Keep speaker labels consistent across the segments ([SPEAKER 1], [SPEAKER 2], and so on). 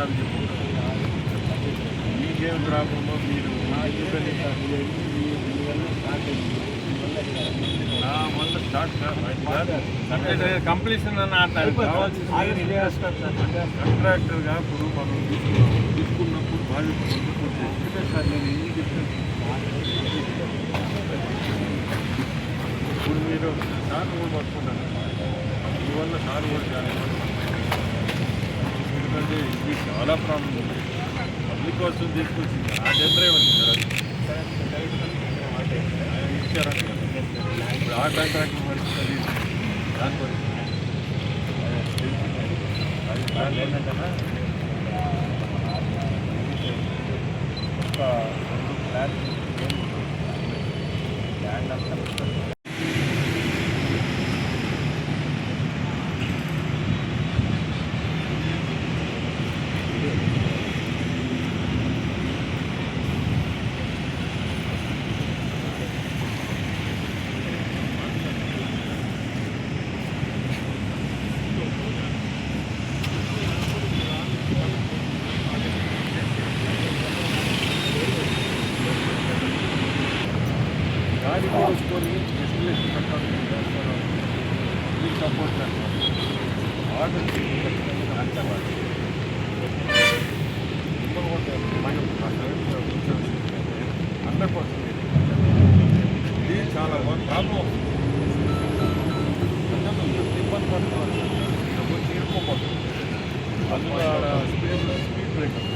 [SPEAKER 1] ఎన్నిసార్లు చెప్పుకుంటారు. మీకేం ప్రాబ్లమో మీరు నా వల్ల స్టార్ట్ కంప్లీషన్ అని కాంట్రాక్టర్గా ఇప్పుడు మనం తీసుకున్నప్పుడు బాధ్యత సార్ నేను ఎన్ని చెప్పాను. ఇప్పుడు మీరు సార్ కూడా పట్టుకుంటాను అందువల్ల సార్ కూడా చాలా ఎందుకంటే ఇది చాలా ప్రాబ్లం ఉంది. పబ్లిక్ కోసం తీసుకొచ్చింది ఆ టెంపరేట్ ఆయన ఇచ్చారా ఇప్పుడు ఆ కాంట్రాక్టర్ పరిస్థితి దాని పరిస్థితి ఏంటంటే ఒక ప్లాన్ ల్యాండ్ అంతా గాలి కోసుకొని ఎస్టిమేషన్ కట్టాలి చేస్తారు. మీకు సపోర్ట్ చేస్తారు. ఆర్డర్ అంతవాడు మనం 100% ఇది చాలా ప్రాబ్లం ఇబ్బంది పడుతున్నారు. వచ్చి ఇరుకోపోతుంది అందులో స్పీడ్ బ్రేకర్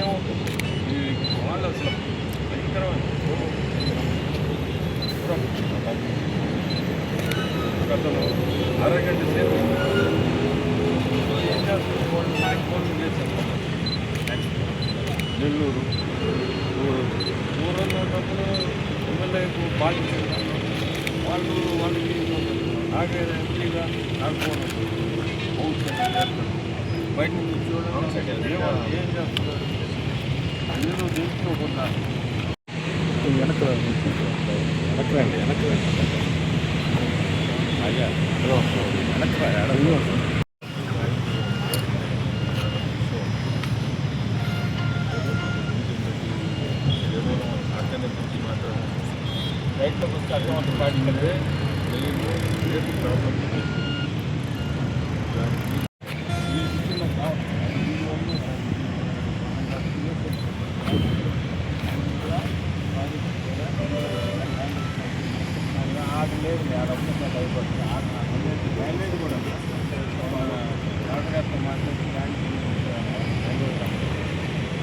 [SPEAKER 1] ఏమవుతుంది ఈ వాళ్ళు అసలు భయంకరమైన గతంలో అరగంట సేపు ఏం చేస్తారు ఫోన్ చేశారు. నెల్లూరు ఊళ్ళో ఉన్నప్పుడు ఎమ్మెల్యేకు బాధ్యత వాళ్ళకి నాగే ఎంపీగా నాకు ఫోన్ బయట నుంచి చూడడం ఏం చేస్తున్నారు అందరూ తెలుసుకోకుండా వెనక్కి రండి అయ్యా వెనక్కి రైట్లోకి వస్తే అర్థమంతా పాటించండి. రేపు ప్రాబ్లం అది లేదు అడొక్క భయపడుతుంది మైలేజ్ కూడా జాగ్రత్త మాట్లాడి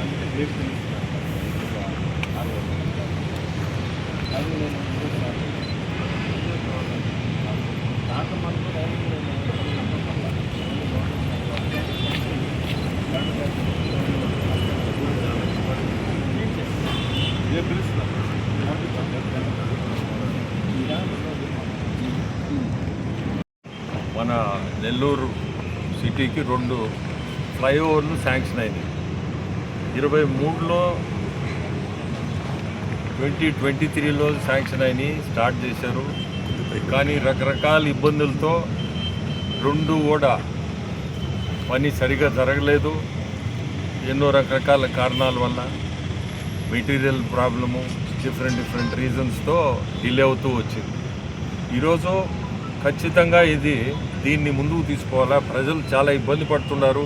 [SPEAKER 1] అందుకే బ్రేక్ అది నేను దాంట్లో మనకు ఏ పిలుస్తున్నా మన నెల్లూరు సిటీకి 2 ఫ్లైఓవర్లు శాంక్షన్ అయినాయి. 23లో 2023లో శాంక్షన్ అయినాయి, స్టార్ట్ చేశారు. కానీ రకరకాల ఇబ్బందులతో 2 కూడా పని సరిగా జరగలేదు. ఎన్నో రకరకాల కారణాల వల్ల మెటీరియల్ ప్రాబ్లము డిఫరెంట్ రీజన్స్తో డిలే అవుతూ వచ్చింది. ఈరోజు ఖచ్చితంగా దీన్ని ముందుకు తీసుకోవాలా. ప్రజలు చాలా ఇబ్బంది పడుతున్నారు,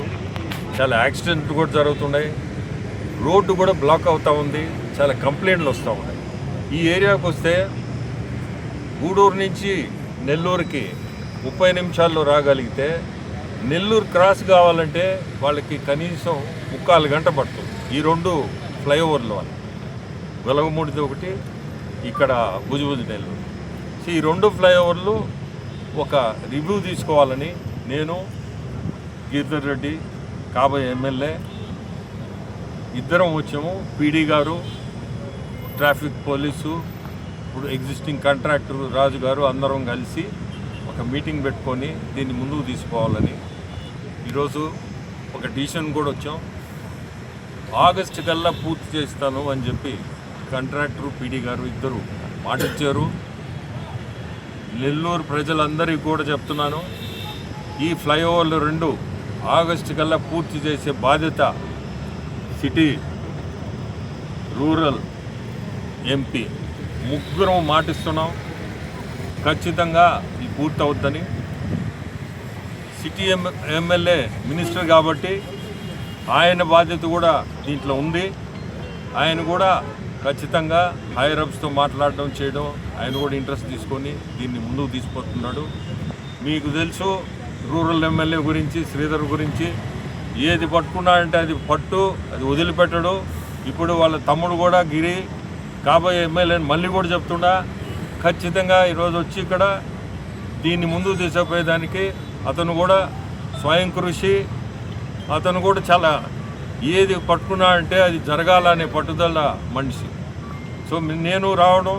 [SPEAKER 1] చాలా యాక్సిడెంట్లు కూడా జరుగుతున్నాయి, రోడ్డు కూడా బ్లాక్ అవుతూ ఉంది, చాలా కంప్లైంట్లు వస్తూ ఉన్నాయి. ఈ ఏరియాకి వస్తే గూడూరు నుంచి నెల్లూరుకి 30 నిమిషాల్లో రాగలిగితే నెల్లూరు క్రాస్ కావాలంటే వాళ్ళకి కనీసం 3/4 గంట పడుతుంది. ఈ 2 ఫ్లైఓవర్ల వల్ల వెలగమూడిది ఒకటి, ఇక్కడ భుజబుజి నెల్లూరు. ఈ 2 ఫ్లైఓవర్లు ఒక రివ్యూ తీసుకోవాలని నేను, గిరిధర్ రెడ్డి కాబోయే ఎమ్మెల్యే ఇద్దరం వచ్చాము. పీడీ గారు, ట్రాఫిక్ పోలీసు, ఇప్పుడు ఎగ్జిస్టింగ్ కాంట్రాక్టర్ రాజు గారు అందరం కలిసి ఒక మీటింగ్ పెట్టుకొని దీన్ని ముందుకు తీసుకోవాలని ఈరోజు ఒక డిసిషన్ కూడా వచ్చాం. ఆగస్టు కల్లా పూర్తి చేస్తాను అని చెప్పి కాంట్రాక్టరు పీడీ గారు ఇద్దరు మాట ఇచ్చారు. నెల్లూరు ప్రజలందరికీ కూడా చెప్తున్నాను, ఈ ఫ్లైఓవర్లు 2 ఆగస్టు కల్లా పూర్తి చేసే బాధ్యత సిటీ రూరల్ ఎంపీ ముగ్గురం మాటిస్తున్నాం. ఖచ్చితంగా ఇది పూర్తవుద్దని. సిటీ ఎమ్మెల్యే మినిస్టర్ కాబట్టి ఆయన బాధ్యత కూడా దీంట్లో ఉంది. ఆయన కూడా ఖచ్చితంగా హైయర్ అప్స్తో మాట్లాడడం చేయడం ఆయన కూడా ఇంట్రెస్ట్ తీసుకొని దీన్ని ముందుకు తీసుకుపోతున్నాడు. మీకు తెలుసు రూరల్ ఎమ్మెల్యే గురించి, శ్రీధర్ గురించి, ఏది పట్టుకున్నాడంటే అది పట్టు, అది వదిలిపెట్టడు. ఇప్పుడు వాళ్ళ తమ్ముడు కూడా గిరి కాబోయే ఎమ్మెల్యేని మళ్ళీ కూడా చెప్తుండా. ఖచ్చితంగా ఈరోజు వచ్చి ఇక్కడ దీన్ని ముందుకు తీసుకుపోయేదానికి అతను కూడా స్వయం కృషి, అతను కూడా చాలా ఏది పట్టుకున్నాడంటే అది జరగాలనే పట్టుదల మనిషి. సో నేను రావడం,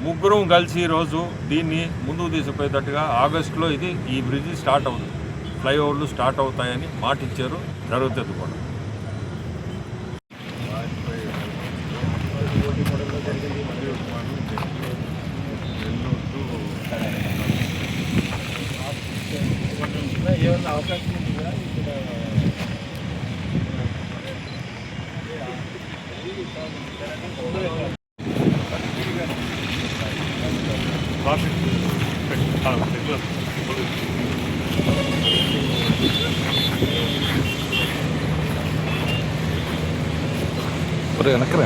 [SPEAKER 1] ముగ్గురం కలిసి ఈరోజు దీన్ని ముందుకు తీసుకుపోయేటట్టుగా ఆగస్టులో ఈ బ్రిడ్జ్ స్టార్ట్ అవుతుంది, ఫ్లైఓవర్లు స్టార్ట్ అవుతాయని మాట ఇచ్చారు. జరుగుతుంది కూడా.
[SPEAKER 2] ఏమన్నా అవకాశం ఉంటుందా ఇక్కడ?
[SPEAKER 3] వెనక్కి